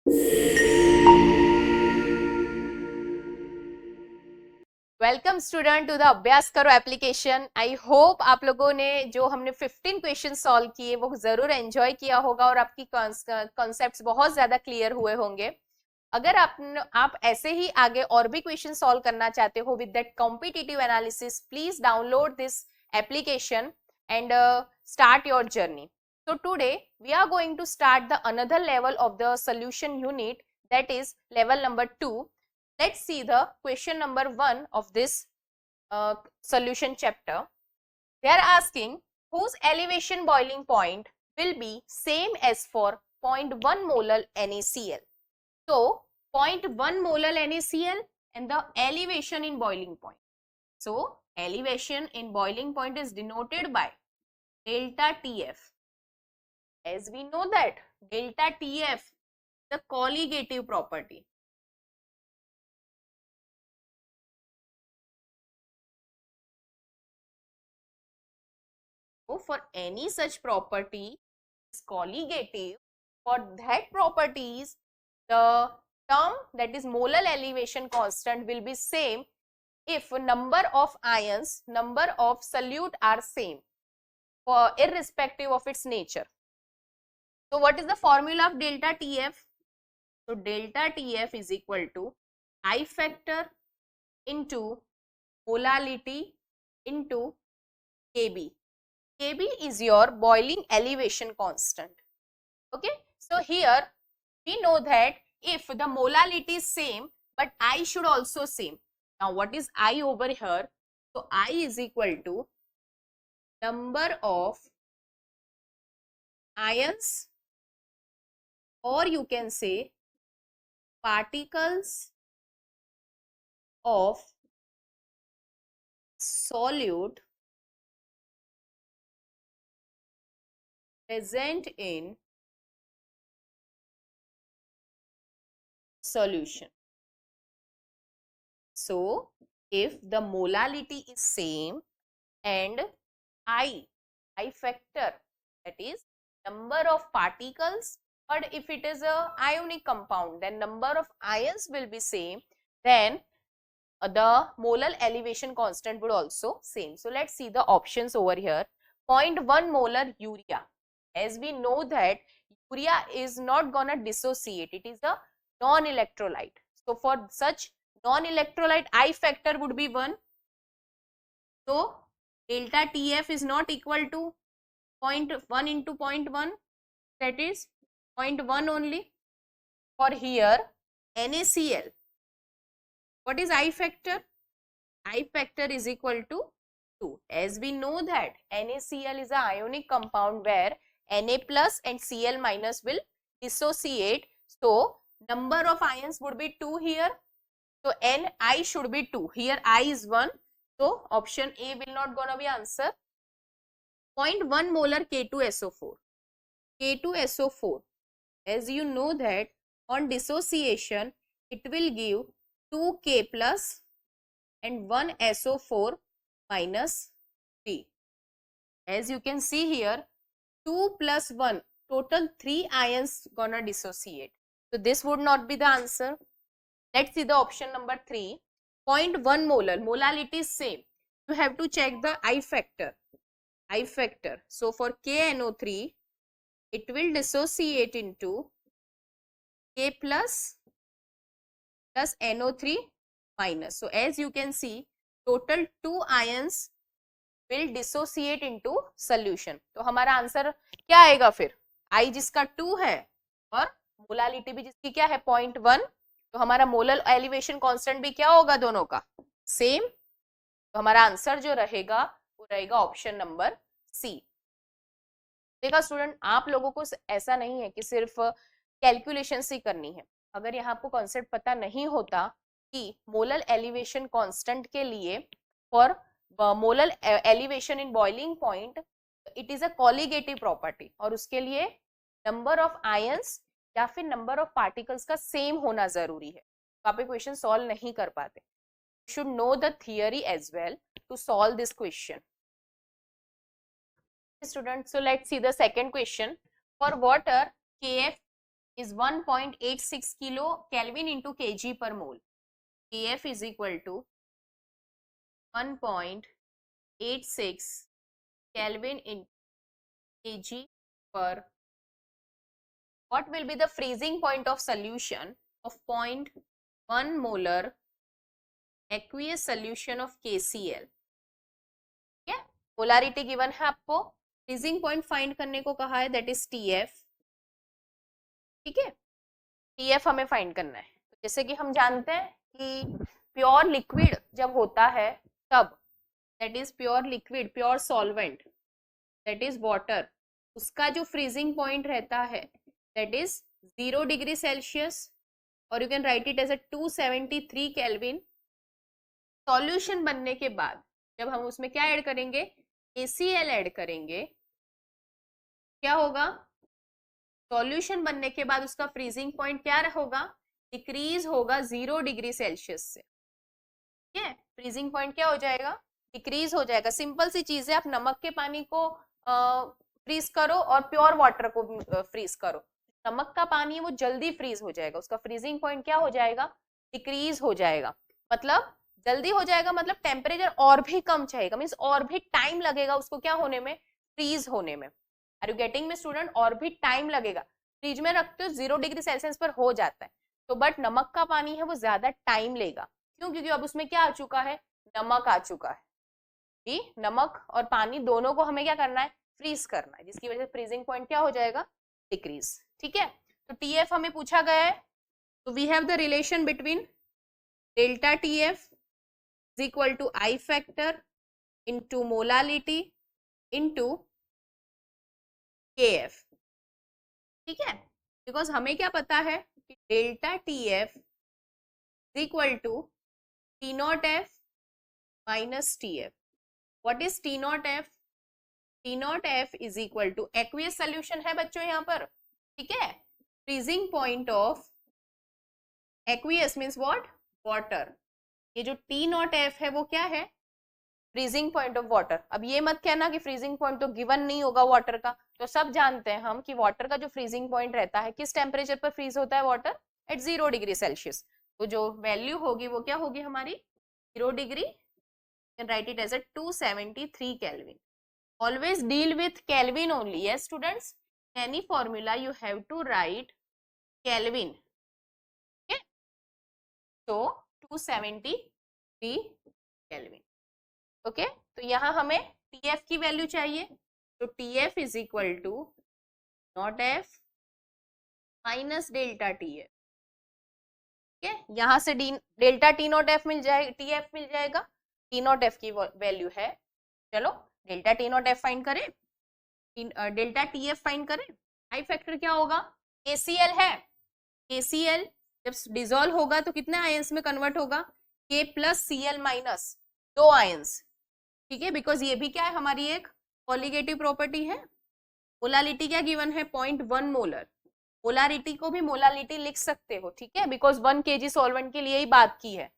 Welcome student to the अभ्यास करो application. I hope आप लोगों ने जो हमने 15 क्वेश्चन सॉल्व किए वो जरूर एंजॉय किया होगा और आपकी कॉन्सेप्ट्स बहुत ज्यादा क्लियर हुए होंगे। अगर आप ऐसे ही आगे और भी क्वेश्चन सॉल्व करना चाहते हो with that competitive analysis, please download this application and start your journey. So today we are going to start the another level of the solution unit, that is level number 2. Let's see the question number 1 of this solution chapter. They are asking whose elevation boiling point will be same as for 0.1 molar NaCl. So 0.1 molar NaCl and the elevation in boiling point. So elevation in boiling point is denoted by delta Tf. As we know that delta Tf is the colligative property. So for any such property is colligative, for that properties the term, that is molar elevation constant, will be same if number of ions, number of solute are same, for irrespective of its nature. So what is the formula of delta Tf? So delta Tf is equal to I factor into molality into Kb. Kb is your boiling elevation constant. Okay, so here we know that if the molality is same but I should also same. Now what is I over here? So I is equal to number of ions, or you can say particles of solute present in solution. So if the molality is same and I factor, that is number of particles, but if it is a ionic compound then number of ions will be same, then the molar elevation constant would also same. So let's see the options over here. 0.1 molar urea. As we know that urea is not gonna dissociate, it is a non-electrolyte. So for such non-electrolyte I factor would be 1. So delta Tf is not equal to 0.1 into 0.1, that is 0.1 only. For here NaCl, what is I factor? I factor is equal to 2. As we know that NaCl is a ionic compound where Na plus and Cl minus will dissociate. So number of ions would be 2 here. So Ni should be 2. Here I is 1. So option A will not gonna be answer. 0.1 molar K2SO4. K2SO4. As you know that on dissociation it will give 2K plus and 1 SO4 minus 3. As you can see here, 2 plus 1, total 3 ions gonna dissociate. So this would not be the answer. Let's see the option number 3. 0.1 molar, molality is same. You have to check the I factor. I factor. So for KNO3, it will dissociate into K plus NO3 minus. So as you can see, total 2 ions will dissociate into solution. तो हमारा answer क्या आएगा फिर? I जिसका 2 है और molality भी जिसकी क्या है 0.1, तो हमारा मोलर एलिवेशन कांस्टेंट भी क्या होगा दोनों का सेम. तो हमारा आंसर जो रहेगा वो रहेगा ऑप्शन नंबर सी. देखा स्टूडेंट, आप लोगों को ऐसा नहीं है कि सिर्फ कैलकुलेशन ही करनी है. अगर यहाँ आपको कॉन्सेप्ट पता नहीं होता कि मोलर एलिवेशन कांस्टेंट के लिए for molar elevation in boiling point it is a colligative property, और उसके लिए नंबर ऑफ आयंस या फिर नंबर ऑफ पार्टिकल्स का सेम होना जरूरी है, तो आप क्वेश्चन सॉल्व नहीं कर पाते. Should know the theory as well to solve this question. Students, so let's see the second question. For water, Kf is 1.86 kilo Kelvin into kg per mole. Kf is equal to 1.86 Kelvin in kg per. What will be the freezing point of solution of 0.1 molar aqueous solution of KCl? क्या polarity given है आपको, freezing point find करने को कहा है, that is TF. ठीक है, TF हमें फाइंड करना है. तो जैसे कि हम जानते हैं कि प्योर लिक्विड जब होता है तब, that is pure liquid, pure solvent, that is water, उसका जो फ्रीजिंग पॉइंट रहता है दैट इज 0 डिग्री सेल्सियस, और you can write it as a 273 Kelvin. Solution बनने के बाद जब हम उसमें क्या ऐड करेंगे, KCl ऐड करेंगे, क्या होगा, सॉल्यूशन बनने के बाद उसका फ्रीजिंग पॉइंट क्या होगा, डिक्रीज होगा 0 डिग्री सेल्सियस से. ठीक है, फ्रीजिंग पॉइंट क्या हो जाएगा, डिक्रीज हो जाएगा. सिंपल सी चीज है, आप नमक के पानी को फ्रीज करो और प्योर वाटर को फ्रीज करो, नमक का पानी वो जल्दी फ्रीज हो जाएगा, उसका फ्रीजिंग पॉइंट क्या हो जाएगा, डिक्रीज हो जाएगा. मतलब जल्दी हो जाएगा, मतलब टेम्परेचर और भी कम चाहिएगा, मीन्स और भी टाइम लगेगा उसको क्या होने में, फ्रीज होने में. Are you getting me student, और भी टाइम लगेगा. फ्रिज में रखते हो 0 डिग्री सेल्सियस पर हो जाता है, तो बट नमक का पानी है वो ज्यादा टाइम लेगा. क्यों, क्योंकि अब उसमें क्या आ चुका है, नमक आ चुका है. जी, नमक और पानी दोनों को हमें क्या करना है, फ्रीज करना है, जिसकी वजह से फ्रीजिंग पॉइंट क्या हो जाएगा, डिक्रीज. ठीक है, तो TF हमें पूछा गया है, तो we have the relation between delta TF is equal to I factor into molality into KF. ठीक है, बिकॉज हमें क्या पता है कि delta TF is equal to T0F minus TF. What is T0F? T0F is equal to aqueous solution है बच्चों यहाँ पर. ठीक है, freezing point of aqueous means what, water. ये जो T0F है वो क्या है, फ्रीजिंग पॉइंट ऑफ वाटर. अब ये मत कहना कि फ्रीजिंग पॉइंट तो गिवन नहीं होगा वाटर का, तो सब जानते हैं हम कि वाटर का जो फ्रीजिंग पॉइंट रहता है, किस टेम्परेचर पर फ्रीज होता है वाटर, एट 0 डिग्री सेल्सियस. तो जो वैल्यू होगी वो क्या होगी हमारी, 0 degree, write it as a 273 Kelvin. Always deal with Kelvin only. Yes students, any formula you have to write Kelvin. तो 273 केल्विन. ओके, तो यहाँ हमें TF की वैल्यू चाहिए, तो TF is equal to naught F minus delta TF. ठीक है, यहाँ से डेल्टा T0F मिल जाएगा, TF मिल जाएगा, T0F की वैल्यू है. चलो डेल्टा T0F फाइंड करें, डेल्टा TF फाइंड करें. आई फैक्टर क्या होगा, KCl है. KCl जब डिजोल्व होगा तो कितने आयंस में कन्वर्ट होगा, K plus Cl minus 2 ions. ठीक है, बिकॉज ये भी क्या है, हमारी एक कॉलिगेटिव प्रॉपर्टी है. मोलालिटी क्या गिवन है, 0.1 मोलर. मोलारिटी को भी मोलालिटी लिख सकते हो, ठीक है, बिकॉज 1 kg सॉल्वेंट के लिए ही बात की है.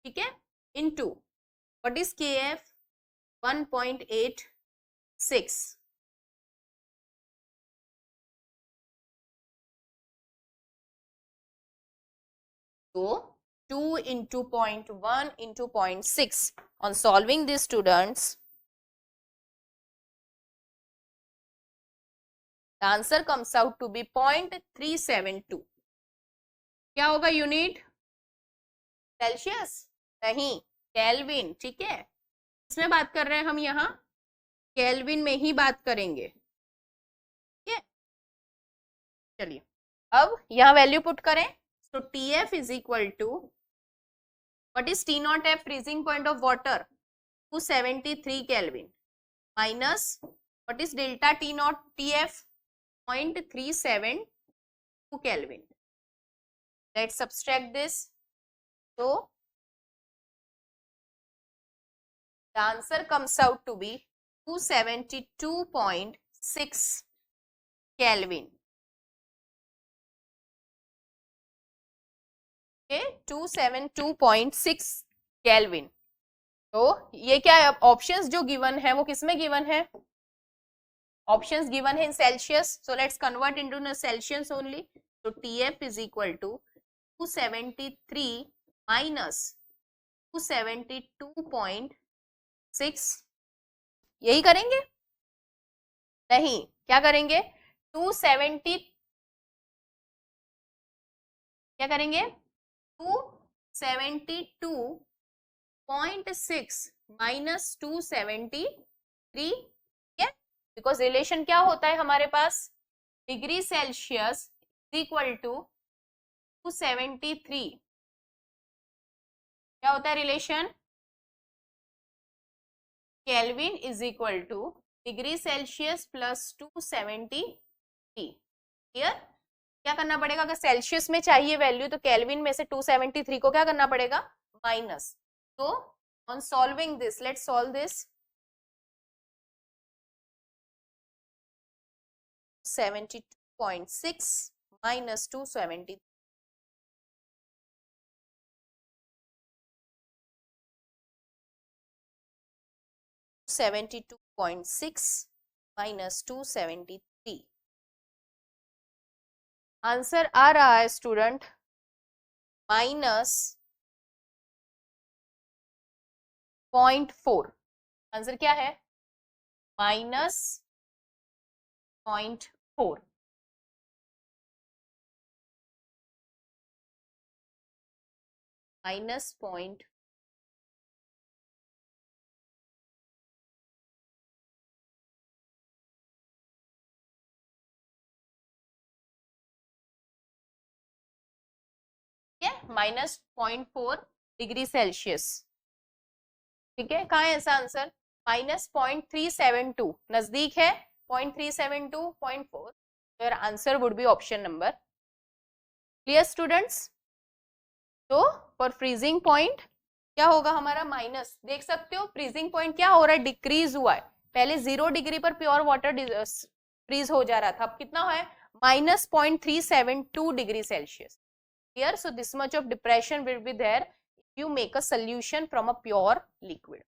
ठीक है, इनटू व्हाट इज KF 1.86. तो 2 into 0.1 into 0.6. On solving this, students, the answer comes out to be 0.372. क्या होगा यूनिट, सेल्सियस नहीं, केल्विन. ठीक है, इसमें बात कर रहे हैं हम, यहाँ केल्विन में ही बात करेंगे. ठीक है, चलिए अब यहाँ वैल्यू पुट करें. So TF is equal to, what is T0F freezing point of water, 273 Kelvin, minus what is delta T0TF, 0.372 Kelvin. Let's subtract this. So the answer comes out to be 272.6 Kelvin. 272.6 kelvin. तो ये क्या है, options जो given है वो किसमें given है, options given है इन Celsius. So let's convert into Celsius only. तो So TF is equal to 273 minus 272.6, यही करेंगे? नहीं, क्या करेंगे? 270, क्या करेंगे? 272.6 माइनस 273, बिकॉज रिलेशन क्या होता है हमारे पास? Degree Celsius is equal to 273, क्या होता है relation? Kelvin is equal to degree Celsius plus 273, clear? क्या करना पड़ेगा? अगर सेल्सियस में चाहिए वैल्यू तो केल्विन में से 273 को क्या करना पड़ेगा? माइनस. तो on solving this, let's solve this. 72.6 minus 270, 72.6 minus 273. Answer आ रहा है स्टूडेंट माइनस 0.4. आंसर क्या है? Minus 0.4. Minus point minus 0.4 degree Celsius. ठीक है, कहाँ है ऐसा आंसर? माइनस 0.372, नजदीक है. 0.372, 0.4. Your answer would be option number. Clear students? तो फॉर फ्रीजिंग पॉइंट क्या होगा हमारा? माइनस. देख सकते हो फ्रीजिंग पॉइंट क्या हो रहा है? डिक्रीज हुआ है. पहले 0 डिग्री पर प्योर वाटर फ्रीज हो जा रहा था, अब कितना है? Minus 0.372 degree Celsius. Here, so this much of depression will be there if you make a solution from a pure liquid.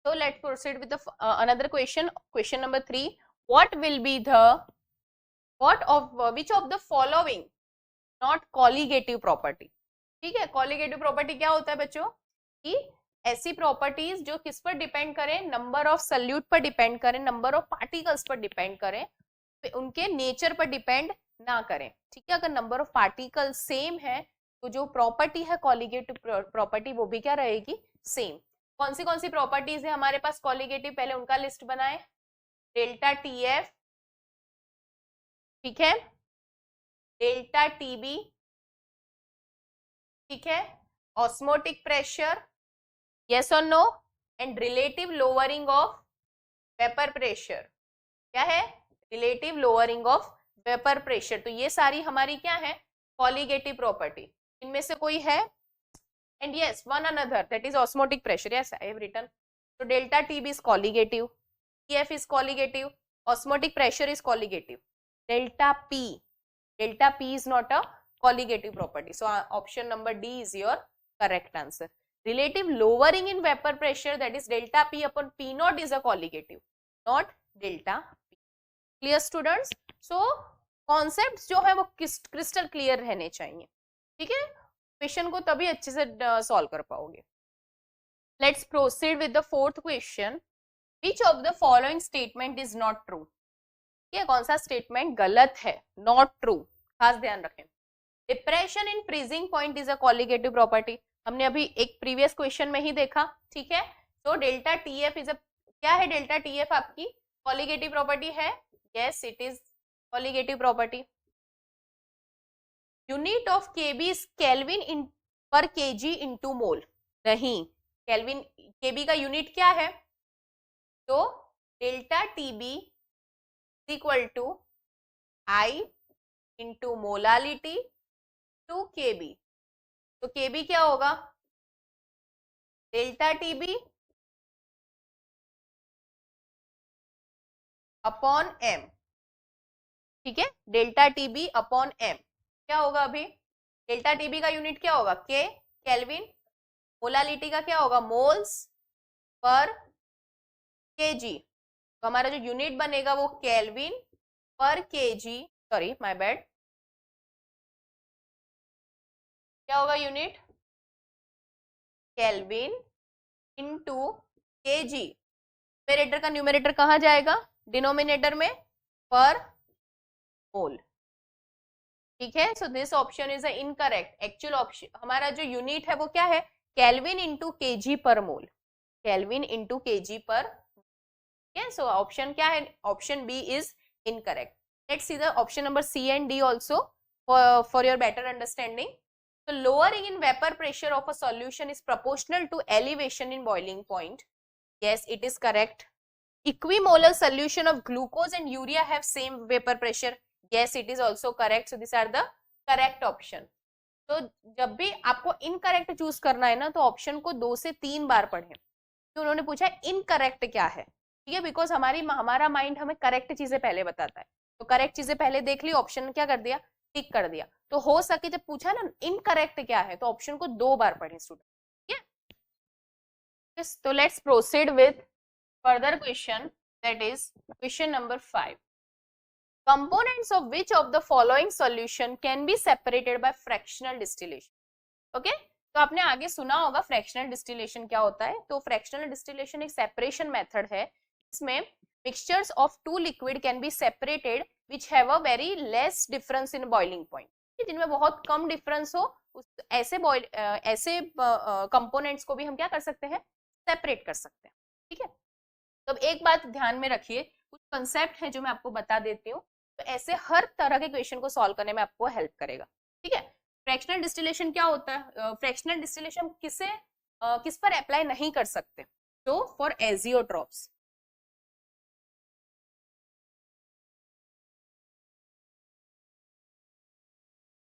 So let's proceed with the another question. Question number 3. What will be the which of the following not colligative property? ठीक है, colligative property क्या होता है बच्चों? कि ऐसी properties जो किस पर डिपेंड करें? नंबर ऑफ सल्यूट पर डिपेंड करें, नंबर ऑफ पार्टिकल्स पर डिपेंड करें, उनके नेचर पर डिपेंड ना करें. ठीक है, अगर नंबर ऑफ पार्टिकल सेम है तो जो प्रॉपर्टी है कॉलिगेटिव प्रॉपर्टी वो भी क्या रहेगी? सेम. कौन सी प्रॉपर्टीज है हमारे पास कॉलिगेटिव? पहले उनका लिस्ट बनाए. डेल्टा टीएफ, ठीक है, डेल्टा टीबी, ठीक है, ऑस्मोटिक प्रेशर, यस और no, and relative lowering of vapour pressure. क्या है? Relative lowering of vapour pressure. तो ये सारी हमारी क्या है? Colligative property. इनमें से कोई है? And yes, one another, that is osmotic pressure. Yes, I have written. तो delta TB is colligative, TF is colligative, osmotic pressure is colligative. Delta P is not a colligative property. So option number D is your correct answer. Relative lowering in vapor pressure, that is delta P upon P naught, is a colligative, not delta P. Clear students? So concepts जो है वो crystal clear रहने चाहिए. ठीक है, question को तभी अच्छे से सॉल्व कर पाओगे. Let's proceed with the fourth question. Which of the following statement is not true? ये कौन सा स्टेटमेंट गलत है? Not true. खास ध्यान रखें. Depression in freezing point is a colligative property. हमने अभी एक प्रीवियस क्वेश्चन में ही देखा. ठीक है, तो डेल्टा टीएफ इज अ, क्या है डेल्टा टीएफ? आपकी कॉलिगेटिव प्रॉपर्टी है. Yes, it is colligative property. Unit of KB is kelvin in per kg into मोल. नहीं, केल्विन केबी का यूनिट क्या है? तो delta TB is equal to i into molality to KB. तो केबी क्या होगा? Delta TB upon M. ठीक है, डेल्टा टीबी अपॉन एम क्या होगा? अभी डेल्टा टीबी का यूनिट क्या होगा? के, केल्विन. मोलालिटी का क्या होगा? Moles per KG. तो हमारा जो यूनिट बनेगा वो केल्विन पर केजी, सॉरी माय बैड, क्या होगा unit? Kelvin into KG. Numerator का न्यूमरेटर कहाँ जाएगा? डिनोमिनेटर में, पर मोल। ठीक है, so this option is incorrect. Actual option हमारा जो यूनिट है वो क्या है? केल्विन इंटू केजी पर मोल। केल्विन इंटू केजी पर। ठीक है, सो ऑप्शन क्या है? Option B is incorrect. Let's see the option number C and D also for your better understanding. So lowering in vapor pressure of a solution is proportional to elevation in boiling point. Yes, it is correct. Equimolar solution of glucose and urea have same vapor pressure. Yes, it is also correct. So these are the correct option. तो जब भी आपको incorrect choose करना है ना, तो option को 2 से 3 बार पढ़ें। तो उन्होंने पूछा इनकरेक्ट क्या है, ठीक है, बिकॉज हमारा माइंड हमें करेक्ट चीजें पहले बताता है। तो करेक्ट चीजें पहले देख ली, ऑप्शन क्या कर दिया? टिक कर दिया। तो हो सके जब पूछा ना इनकरेक्ट क्या है, तो ऑप्शन को 2 बार पढ़े स्टूडेंट। ठीक है, तो let's proceed with further question, that is question number 5. Components of which of the following solution can be separated by fractional distillation? Okay, तो आपने आगे सुना होगा फ्रैक्शनल डिस्टिलेशन क्या होता है। तो फ्रैक्शनल डिस्टिलेशन एक सेपरेशन मेथड है, इसमें mixtures of two liquid can be separated which have a very less difference in boiling point. जिनमें बहुत कम डिफरेंस हो, ऐसे कंपोनेंट्स को भी हम क्या कर सकते हैं? सेपरेट कर सकते हैं। ठीक है, तो अब एक बात ध्यान में रखिए, कुछ कंसेप्ट है जो मैं आपको बता देती हूँ, तो ऐसे हर तरह के क्वेश्चन को सॉल्व करने में आपको हेल्प करेगा। ठीक है, फ्रैक्शनल डिस्टिलेशन क्या होता है? फ्रैक्शनल डिस्टिलेशन किस पर अप्लाई नहीं कर सकते? तो फॉर एजियोट्रॉप्स।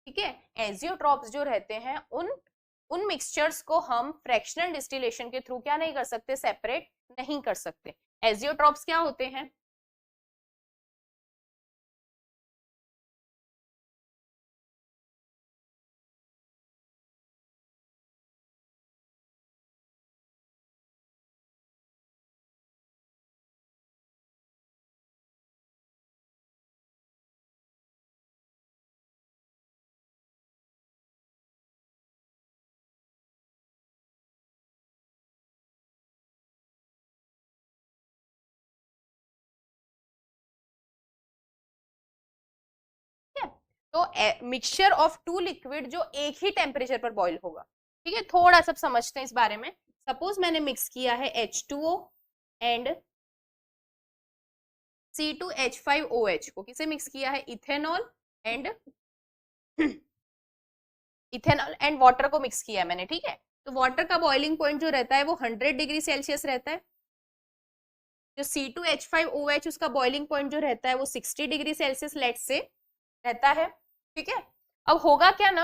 ठीक है, एजियोट्रॉप्स जो रहते हैं उन मिक्सचर्स को हम फ्रैक्शनल डिस्टिलेशन के थ्रू क्या नहीं कर सकते? सेपरेट नहीं कर सकते। एजियोट्रॉप्स क्या होते हैं? तो मिक्सचर ऑफ टू लिक्विड जो एक ही टेम्परेचर पर बॉईल होगा। ठीक है, थोड़ा सा समझते हैं इस बारे में। सपोज मैंने मिक्स किया है H2O एंड C2H5OH को, किसे मिक्स किया है? इथेनॉल एंड वाटर को मिक्स किया है मैंने। ठीक है, तो वाटर का बॉइलिंग पॉइंट जो रहता है वो 100 डिग्री सेल्सियस रहता है। जो C2H5OH उसका बॉइलिंग पॉइंट जो रहता है वो 60 डिग्री सेल्सियस लेट से रहता है। ठीक है, अब होगा क्या ना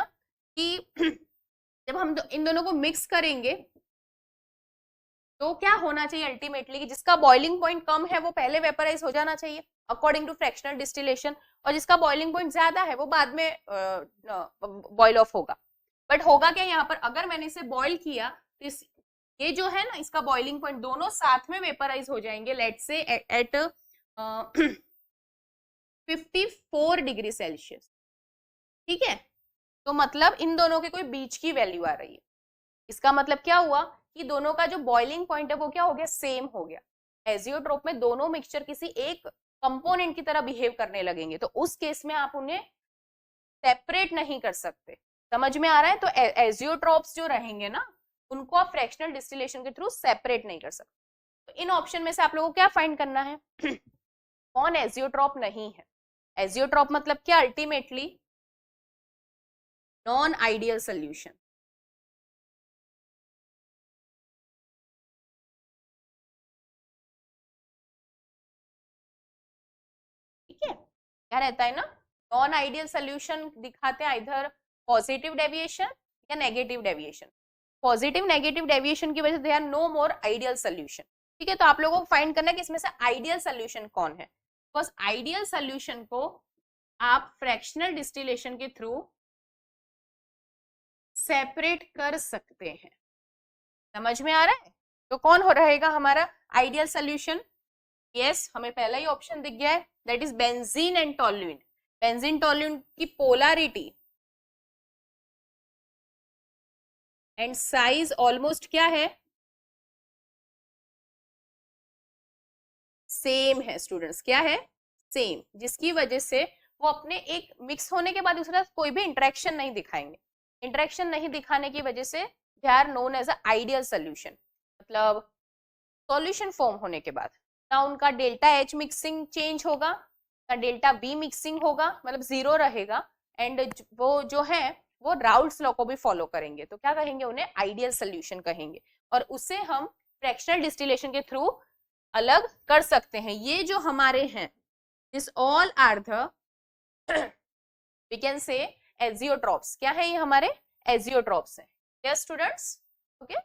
कि जब हम इन दोनों को मिक्स करेंगे तो क्या होना चाहिए अल्टीमेटली, कि जिसका बॉइलिंग पॉइंट कम है वो पहले वेपराइज हो जाना चाहिए अकॉर्डिंग टू फ्रैक्शनल डिस्टिलेशन, और जिसका बॉइलिंग पॉइंट ज्यादा है वो बाद में बॉइल ऑफ होगा। बट होगा क्या यहाँ पर, अगर मैंने इसे बॉइल किया तो ये जो है ना इसका बॉइलिंग पॉइंट दोनों साथ में वेपराइज हो जाएंगे लेट से एट 54 डिग्री सेल्सियस। ठीक है, तो मतलब इन दोनों के कोई बीच की वैल्यू आ रही है। इसका मतलब क्या हुआ कि दोनों का जो बॉइलिंग पॉइंट है वो क्या हो गया? सेम हो गया। एजियोट्रोप में दोनों मिक्सचर किसी एक कंपोनेंट की तरह बिहेव करने लगेंगे, तो उस केस में आप उन्हें सेपरेट नहीं कर सकते। समझ में आ रहा है? तो एजियोट्रोप्स जो रहेंगे ना उनको आप फ्रैक्शनल डिस्टिलेशन के थ्रू सेपरेट नहीं कर सकते। तो इन ऑप्शन में से आप लोगों को क्या फाइंड करना है? कौन एजियोट्रोप नहीं है? एजियोट्रोप मतलब क्या? Ultimately non ideal solution. ठीक है, क्या रहता है ना, नॉन आइडियल सोल्यूशन दिखाते हैं इधर पॉजिटिव डेविएशन या negative deviation. Positive negative deviation की वजह से they are no more ideal solution. ठीक है, तो आप लोगों को फाइंड करना है कि इसमें से आइडियल सोल्यूशन कौन है। बस आइडियल सोल्यूशन को आप फ्रैक्शनल डिस्टिलेशन के थ्रू सेपरेट कर सकते हैं। समझ में आ रहा है? तो कौन हो रहेगा हमारा आइडियल सोल्यूशन? यस, हमें पहला ही ऑप्शन दिख गया है, that is benzene and toluene. Benzene toluene की पोलैरिटी एंड साइज ऑलमोस्ट क्या है, सेम है स्टूडेंट्स, क्या है, सेम, जिसकी वजह से वो अपने एक मिक्स होने के बाद दूसरा कोई भी इंटरेक्शन नहीं दिखाएंगे। इंटरेक्शन नहीं दिखाने की वजह से they are known as a ideal solution, मतलब सॉल्यूशन फॉर्म होने के बाद ना उनका डेल्टा एच मिक्सिंग चेंज होगा ना डेल्टा बी मिक्सिंग होगा, मतलब जीरो रहेगा। एंड वो जो है वो राउल्ट्स लॉ को भी फॉलो करेंगे, तो क्या कहेंगे, उन्हें आइडियल सोल्यूशन कहेंगे। और उसे हम फ्रैक्शनल डिस्टिलेशन के थ्रू अलग कर सकते हैं। ये जो हमारे हैं, this all are the we can say azeotropes, क्या है ये हमारे एजियोट्रॉप्स हैं। Yes students, okay.